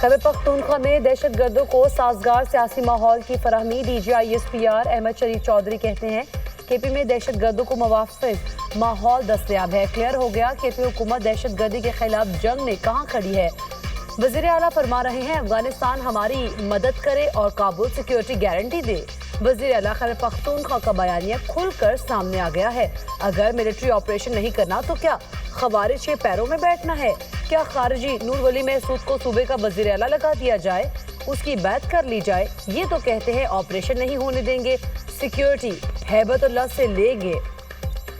खैबर पख्तूनख्वा में दहशत गर्दों को साजगार सियासी माहौल की फराहमी। DGISPR अहमद शरीफ चौधरी कहते हैं KP में दहशत गर्दों को मुवाफिक माहौल दस्तयाब है। क्लियर हो गया KP हुकूमत दहशत गर्दी के खिलाफ जंग में कहाँ खड़ी है। वज़ीर आला फरमा रहे हैं अफगानिस्तान हमारी मदद करे और काबुल सिक्योरिटी गारंटी दे। वज़ीर आला खैबर पख्तूनख्वा का बयानिया खुलकर सामने आ गया है। अगर मिलिट्री ऑपरेशन नहीं करना तो क्या खवारिज के पैरों में बैठना है। क्या खारजी नूर वली महसूद को सूबे का वज़ीर आला लगा दिया जाए, उसकी बैत कर ली जाए। ये तो कहते हैं ऑपरेशन नहीं होने देंगे, सिक्योरिटी हैबतुल्लाह से लेंगे।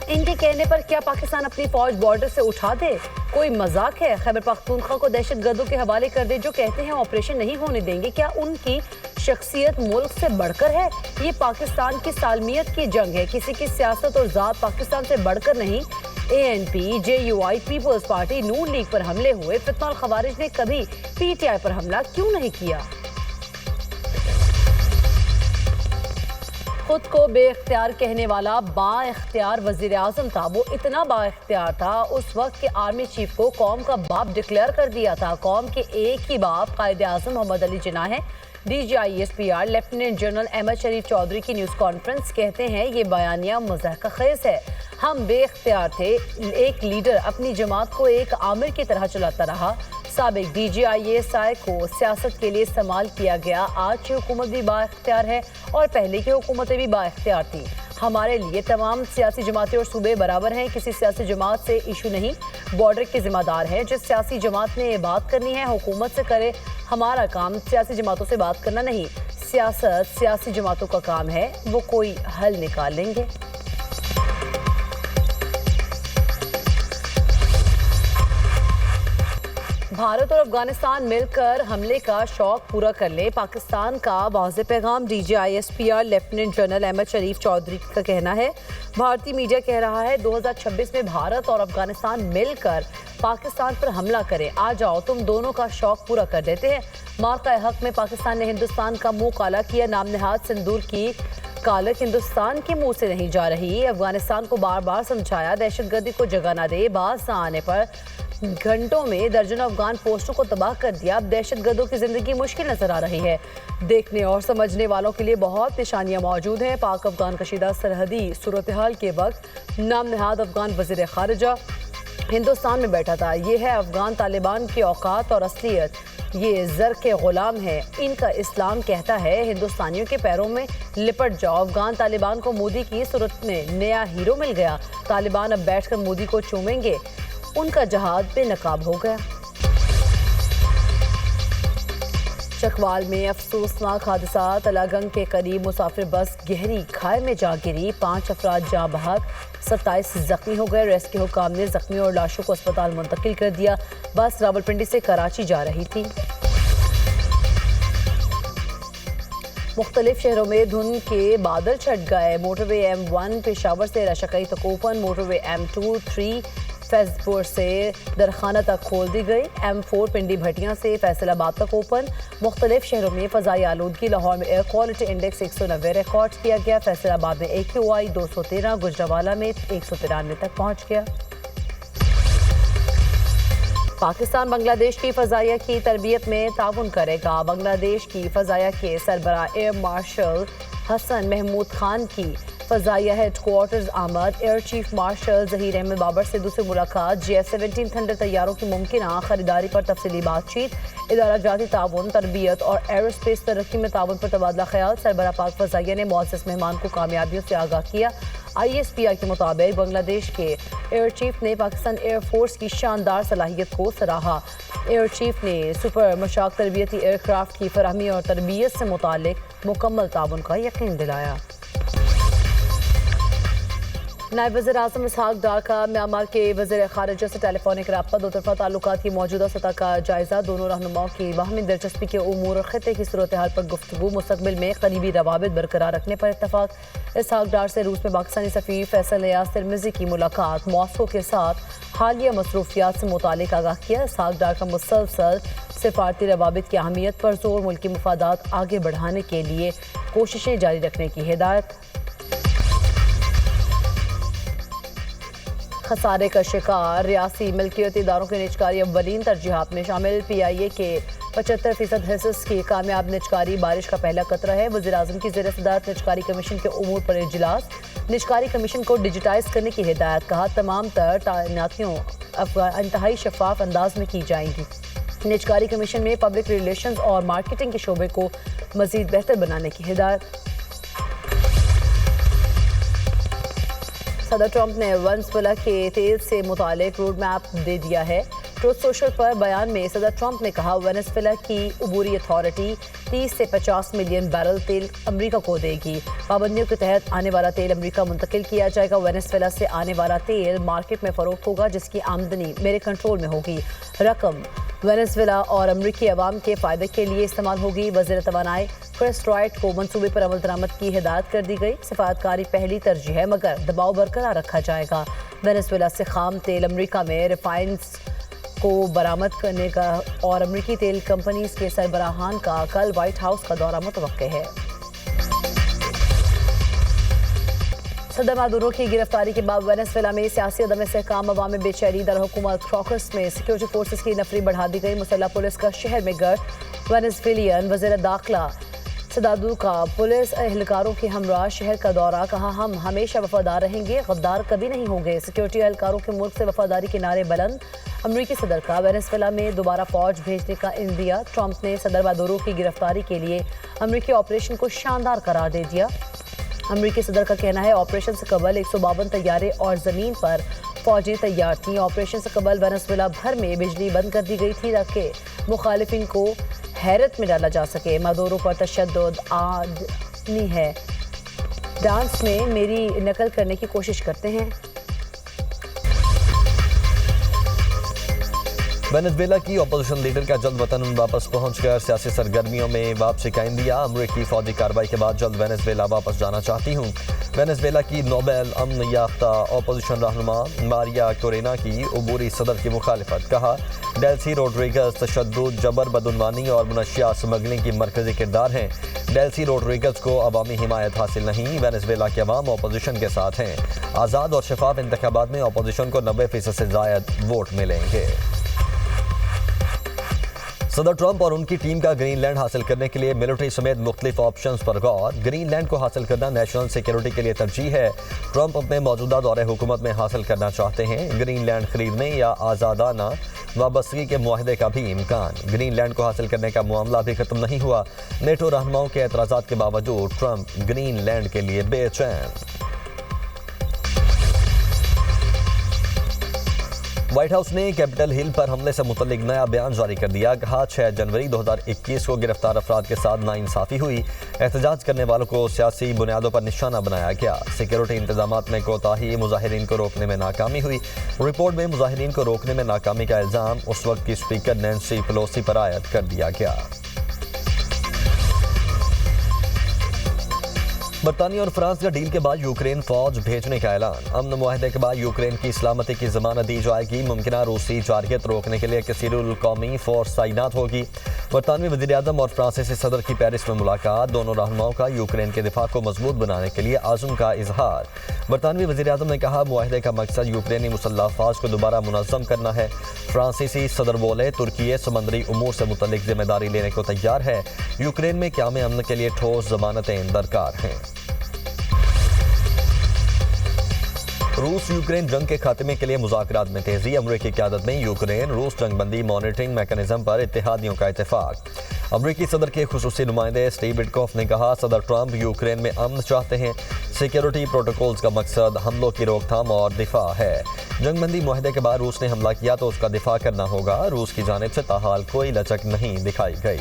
इनके कहने पर क्या पाकिस्तान अपनी फौज बॉर्डर से उठा दे? कोई मजाक है? खैबर पख्तूनख्वा को दहशत गर्दों के हवाले कर दे जो कहते हैं ऑपरेशन नहीं होने देंगे। क्या उनकी शख्सियत मुल्क से बढ़कर है? ये पाकिस्तान की सालमियत की जंग है, किसी की सियासत और ज़ात पाकिस्तान से बढ़कर नहीं। ANP, JUI, पीपल्स पार्टी, नून लीग पर हमले हुए, फितना और खवारिज ने कभी PTI पर हमला क्यों नहीं किया? खुद को बेइख्तियार कहने वाला बाइख्तियार वजीर आजम था। वो इतना बाइख्तियार था उस वक्त के आर्मी चीफ को कौम का बाप डिक्लेयर कर दिया था। कौम के एक ही बाप कायद आजम मोहम्मद अली जिन्ना है। DGISPR लेफ्टिनेंट जनरल अहमद शरीफ चौधरी की न्यूज़ कॉन्फ्रेंस कहते हैं ये बयानिया मुज़हक़ है। हम बेइख्तियार थे, एक लीडर अपनी जमात को एक आमिर की तरह चलाता रहा। साबिक DGISI को सियासत के लिए इस्तेमाल किया गया। आज की हुकूमत भी बाइख्तियार है और पहले की हुकूमतें भी बाइख्तियार थी। हमारे लिए तमाम सियासी जमातें और सूबे बराबर हैं। किसी सियासी जमात से इशू नहीं, बॉर्डर के जिम्मेदार हैं। जिस सियासी जमात ने ये बात करनी है हुकूमत से करे। हमारा काम सियासी जमातों से बात करना नहीं। सियासत सियासी जमातों का काम है, वो कोई हल निकाल लेंगे। भारत और अफगानिस्तान मिलकर हमले का शौक पूरा कर ले, पाकिस्तान का वाज़ेह पैगाम। DGISPR लेफ्टिनेंट जनरल अहमद शरीफ चौधरी का कहना है। भारतीय मीडिया कह रहा है 2026 में भारत और अफगानिस्तान मिलकर पाकिस्तान पर हमला करें। आ जाओ तुम दोनों का शौक पूरा कर देते हैं। मार्का हक में पाकिस्तान ने हिंदुस्तान का मुंह काला किया। नाम नहाद सिंदूर की कालक हिंदुस्तान के मुंह से नहीं जा रही। अफगानिस्तान को बार बार समझाया दहशतगर्दी को जगह न दे। बाज न आने पर घंटों में दर्जनों अफगान पोस्टों को तबाह कर दिया। अब दहशतगर्दों की जिंदगी मुश्किल नजर आ रही है। देखने और समझने वालों के लिए बहुत निशानियां मौजूद हैं। पाक अफगान कशीदा सरहदी सूरत हाल के वक्त नाम नहाद अफगान वज़ीर खारिजा हिंदुस्तान में बैठा था। ये है अफगान तालिबान की औकात और असलियत। ये ज़र के गुलाम है। इनका इस्लाम कहता है हिंदुस्तानियों के पैरों में लिपट जाओ। अफगान तालिबान को मोदी की सूरत में नया हीरो मिल गया। तालिबान अब बैठकर मोदी को चूमेंगे। उनका जहाद बेनकाब हो गया। चकवाल में अफसोसनाक हादसा। तलागंग के करीब मुसाफिर बस गहरी खाई में जा गिरी। 5 अफराद जाँ बहक, 27 जख्मी हो गए। रेस्क्यू हुकाम ने जख्मी और लाशों को अस्पताल मुंतकिल कर दिया। बस रावलपिंडी से कराची जा रही थी। मुख्तलिफ शहरों में धुंध के बादल छट गए। मोटरवे M1 पेशावर से रशाकई तक ओपन। मोटरवे M2, 3 फैजपुर से दरखाना तक खोल दी गई। M4 पिंडी भटियां से फैसलाबाद तक ओपन। मुख्तलिफ शहरों में फ़ज़ाई आलूदगी। लाहौर में एयर क्वालिटी इंडेक्स 190 रिकॉर्ड किया गया। फैसलाबाद में AQI 213, गुजरावाला में 193 तक पहुँच गया। पाकिस्तान बांग्लादेश की फ़ज़ाइया की तरबियत में ताउन करेगा। बांग्लादेश की फ़ज़ाइया के सरबराह एयर मार्शल हसन महमूद खान की फ़ज़ाइया हेडक्वार्टर्स आमद। Air chief marshal Zaheer Ahmed Babar से दूसरी मुलाकात। JF-17 थंडर तैयारों की मुमकिन खरीदारी पर तफसीली बातचीत। इदारा जाती ताउन, तरबियत और एरोस्पेस तरक्की में ताउन पर तबादला ख्याल। सरबराह पाक फ़ज़ाइया ने मुअज़्ज़ज़ मेहमान को कामयाबियों से आगाह किया। ISPR के मुताबिक बांग्लादेश के एयर चीफ ने पाकिस्तान एयर फोर्स की शानदार सलाहियत को सराहा। एयर चीफ ने सुपर मशाक तरबियती एयरक्राफ्ट की फराहमी और तरबियत से मुतालिक मुकम्मल ताउन का यकीन दिलाया। नायब वज़ीर आज़म इसहाक डार का म्यांमार के वज़ीर ख़ारिजा से टेलीफोनिक रब्ता। दो तरफ़ा ताल्लुकात की मौजूदा सतह का जायज़ा। दोनों रहनुमाओं की बाहमी दिलचस्पी के उमूर और ख़ित्ते की सूरत हाल पर गुफ्तगू। मुस्तक़बिल में करीबी रवाबित बरकरार रखने पर इत्तफ़ाक़। इसहाक डार से रूस में पाकिस्तानी सफ़ीर फैसल यास तिरमिज़ी की मुलाकात। मॉस्को के साथ हालिया मसरूफियात से मुतालिक आगाह किया। इसहाक डार का मुसलसल सिफारती रवाबित की अहमियत पर जोर। मुल्की मफादात आगे बढ़ाने के लिए कोशिशें जारी रखने की हिदायत। خسارے کا شکار ریاستی ملکیتی اداروں کی نجکاری اولین ترجیحات میں شامل PIA کے 75% حصص کی کامیاب نجکاری بارش کا پہلا قطرہ ہے۔ وزیراعظم کی زیر صدارت نجکاری کمیشن کے امور پر اجلاس، نجکاری کمیشن کو ڈیجیٹائز کرنے کی ہدایت، کہا تمام تر تعیناتیوں انتہائی شفاف انداز میں کی جائیں گی۔ نجکاری کمیشن میں پبلک ریلیشنز اور مارکیٹنگ کے شعبے کو مزید بہتر بنانے کی ہدایت۔ صدر ٹرمپ نے وینزویلا کے تیل سے متعلق روڈ میپ دے دیا ہے۔ ٹروتھ سوشل پر بیان میں صدر ٹرمپ نے کہا وینزویلا کی عبوری اتھارٹی 30 سے 50 ملین بیرل تیل امریکہ کو دے گی۔ پابندیوں کے تحت آنے والا تیل امریکہ منتقل کیا جائے گا۔ وینزویلا سے آنے والا تیل مارکیٹ میں فروخت ہوگا جس کی آمدنی میرے کنٹرول میں ہوگی۔ رقم وینزویلا اور امریکی عوام کے فائدے کے لیے استعمال ہوگی۔ وزیر توانائی کرس رائٹ کو منصوبے پر عمل درآمد کی ہدایت کر دی گئی۔ سفارتکاری پہلی ترجیح ہے مگر دباؤ برقرار رکھا جائے گا۔ وینزویلا سے خام تیل امریکہ میں ریفائنرز کو برآمد کرنے کا اور امریکی تیل کمپنیز کے سربراہان کا کل وائٹ ہاؤس کا دورہ متوقع ہے۔ صدر مادورو کی گرفتاری کے بعد وینزویلا میں سیاسی عدم استحکام، عوام میں بے چینی۔ دارالحکومت کراکس میں سیکورٹی فورسز کی نفری بڑھا دی گئی۔ مسلح پولیس کا شہر میں گشت۔ وینزویلین وزیر داخلہ سدادو کا پولیس اہلکاروں کے ہمراہ شہر کا دورہ، کہا ہم ہمیشہ وفادار رہیں گے، غدار کبھی نہیں ہوں گے۔ سیکورٹی اہلکاروں کے ملک سے وفاداری کے نعرے بلند۔ امریکی صدر کا وینزویلا میں دوبارہ فوج بھیجنے کا عندیہ۔ ٹرمپ نے صدر مادورو کی گرفتاری کے لیے امریکی آپریشن کو شاندار قرار دے دیا۔ امریکی صدر کا کہنا ہے آپریشن سے قبل 152 طیارے اور زمین پر فوجیں تیار تھیں۔ آپریشن سے قبل وینزویلا بھر میں بجلی بند کر دی گئی تھی تاکہ مخالفین کو حیرت میں ڈالا جا سکے۔ مادورو پر تشدد آدمی ہے، ڈانس میں میری نقل کرنے کی کوشش کرتے ہیں۔ وینزویلا کی اپوزیشن لیڈر کا جلد وطن واپس پہنچ کر سیاسی سرگرمیوں میں واپسی کا عندیہ۔ امریکی فوجی کارروائی کے بعد جلد وینزویلا واپس جانا چاہتی ہوں۔ وینزویلا کی نوبل امن یافتہ اپوزیشن رہنما ماریا کورینا کی عبوری صدر کی مخالفت، کہا ڈیلسی روڈریگز تشدد، جبر، بدعنوانی اور منشیات سمگلنگ کی مرکزی کردار ہیں۔ ڈیلسی روڈریگز کو عوامی حمایت حاصل نہیں۔ وینزویلا کے عوام اپوزیشن کے ساتھ ہیں۔ آزاد اور شفاف انتخابات میں اپوزیشن کو 90% سے زائد ووٹ ملیں گے۔ صدر ٹرمپ اور ان کی ٹیم کا گرین لینڈ حاصل کرنے کے لیے ملٹری سمیت مختلف آپشنز پر غور۔ گرین لینڈ کو حاصل کرنا نیشنل سیکیورٹی کے لیے ترجیح ہے۔ ٹرمپ اپنے موجودہ دور حکومت میں حاصل کرنا چاہتے ہیں۔ گرین لینڈ خریدنے یا آزادانہ وابستگی کے معاہدے کا بھی امکان۔ گرین لینڈ کو حاصل کرنے کا معاملہ ابھی ختم نہیں ہوا۔ نیٹو رہنماؤں کے اعتراضات کے باوجود ٹرمپ گرین لینڈ کے لیے بے چین۔ وائٹ ہاؤس نے کیپٹل ہل پر حملے سے متعلق نیا بیان جاری کر دیا، کہا 6 جنوری 2021 کو گرفتار افراد کے ساتھ ناانصافی ہوئی، احتجاج کرنے والوں کو سیاسی بنیادوں پر نشانہ بنایا گیا، سیکیورٹی انتظامات میں کوتاہی، مظاہرین کو روکنے میں ناکامی ہوئی۔ رپورٹ میں مظاہرین کو روکنے میں ناکامی کا الزام اس وقت کی اسپیکر نینسی پیلوسی پر عائد کر دیا گیا۔ برطانیہ اور فرانس کا ڈیل کے بعد یوکرین فوج بھیجنے کا اعلان۔ امن معاہدے کے بعد یوکرین کی سلامتی کی ضمانت دی جائے گی۔ ممکنہ روسی جارحیت روکنے کے لیے کثیر القومی فورس تعینات ہوگی۔ برطانوی وزیراعظم اور فرانسیسی صدر کی پیرس میں ملاقات، دونوں رہنماؤں کا یوکرین کے دفاع کو مضبوط بنانے کے لیے عزم کا اظہار۔ برطانوی وزیراعظم نے کہا معاہدے کا مقصد یوکرینی مسلح افواج کو دوبارہ منظم کرنا ہے۔ فرانسیسی صدر بولے ترکی سمندری امور سے متعلق ذمہ داری لینے کو تیار ہے۔ یوکرین میں قیام امن کے لیے ٹھوس ضمانتیں درکار ہیں۔ روس یوکرین جنگ کے خاتمے کے لیے مذاکرات میں تیزی، امریکی قیادت میں یوکرین روس جنگ بندی مانیٹرنگ میکانزم پر اتحادیوں کا اتفاق۔ امریکی صدر کے خصوصی نمائندے اسٹیو وٹکوف نے کہا صدر ٹرمپ یوکرین میں امن چاہتے ہیں، سیکیورٹی پروٹوکولز کا مقصد حملوں کی روک تھام اور دفاع ہے۔ جنگ بندی معاہدے کے بعد روس نے حملہ کیا تو اس کا دفاع کرنا ہوگا۔ روس کی جانب سے تاحال کوئی لچک نہیں دکھائی گئی۔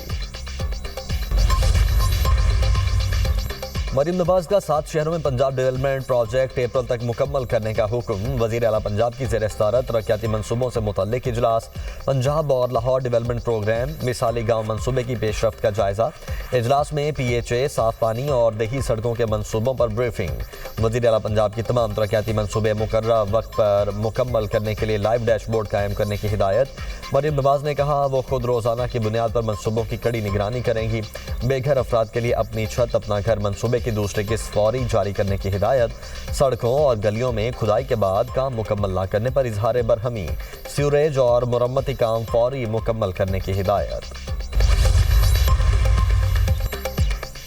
مریم نواز کا 7 شہروں میں پنجاب ڈیولپمنٹ پروجیکٹ اپریل تک مکمل کرنے کا حکم۔ وزیر اعلیٰ پنجاب کی زیر صدارت ترقیاتی منصوبوں سے متعلق اجلاس، پنجاب اور لاہور ڈیولپمنٹ پروگرام مثالی گاؤں منصوبے کی پیش رفت کا جائزہ۔ اجلاس میں PHA، صاف پانی اور دیہی سڑکوں کے منصوبوں پر بریفنگ۔ وزیر اعلیٰ پنجاب کی تمام ترقیاتی منصوبے مقررہ وقت پر مکمل کرنے کے لیے لائیو ڈیش بورڈ قائم کرنے کی ہدایت۔ مریم نواز نے کہا وہ خود روزانہ کی بنیاد پر منصوبوں کی کڑی نگرانی کریں گی۔ بے گھر افراد کے لیے اپنی چھت اپنا گھر منصوبے की दूसरी किस्त फौरी जारी करने की हिदायत। सड़कों और गलियों में खुदाई के बाद काम मुकम्मल न करने पर इजहार बरहमी। सीवरेज और मुरम्मती काम फौरी मुकम्मल करने की हिदायत।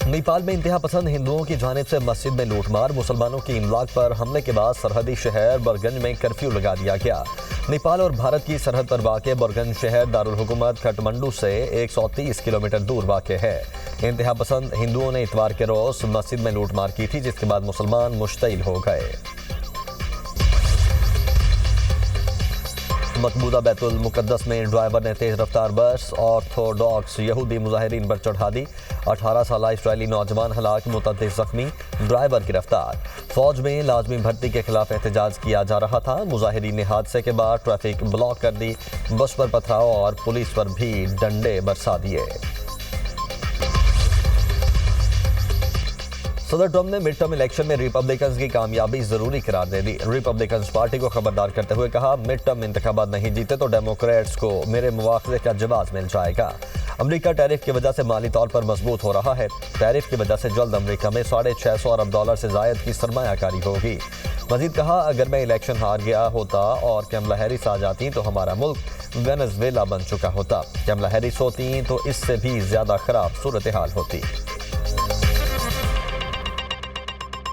नेपाल में इंतहा पसंद हिंदुओं की जानिब से मस्जिद में लूटमार। मुसलमानों की इमलाक पर हमले के बाद सरहदी शहर बरगंज में कर्फ्यू लगा दिया गया। नेपाल और भारत की सरहद पर वाक़ बरगंज शहर दारुल हुकूमत काठमांडू से 130 किलोमीटर दूर वाक़ है। इंतहा पसंद हिंदुओं ने इतवार के रोज मस्जिद में लूटमार की थी, जिसके बाद मुसलमान मुश्तइल हो गए। मकबूदा बैतुल मुकद्दस में ड्राइवर ने तेज रफ्तार बस ऑर्थोडॉक्स यहूदी मुजाहिरीन पर चढ़ा दी। 18 साला इस्राएली नौजवान हलाक, मुतअद्दिद जख्मी, ड्राइवर गिरफ्तार। फौज में लाजमी भर्ती के खिलाफ एहतजाज किया जा रहा था। मुजाहिरीन ने हादसे के बाद ट्रैफिक ब्लॉक कर दी। बस पर पथराव और पुलिस पर भी डंडे बरसा दिए। सदर ट्रंप ने मिड टर्म इलेक्शन में रिपब्लिकन्स की कामयाबी जरूरी करार दे दी। रिपब्लिकन्स पार्टी को खबरदार करते हुए कहा, मिड टर्म इंतखाबात नहीं जीते तो डेमोक्रेट्स को मेरे मुआवजे का जवाब मिल जाएगा। अमेरिका टैरिफ की वजह से माली तौर पर मजबूत हो रहा है। टैरिफ की वजह से जल्द अमेरिका में $650 अरब से जायद की सरमायाकारी होगी। मजीद कहा, अगर मैं इलेक्शन हार गया होता और कमला हैरिस आ जाती तो हमारा मुल्क वेनेजुएला बन चुका होता। कमला हैरिस होती तो इससे भी ज्यादा खराब सूरत हाल होती।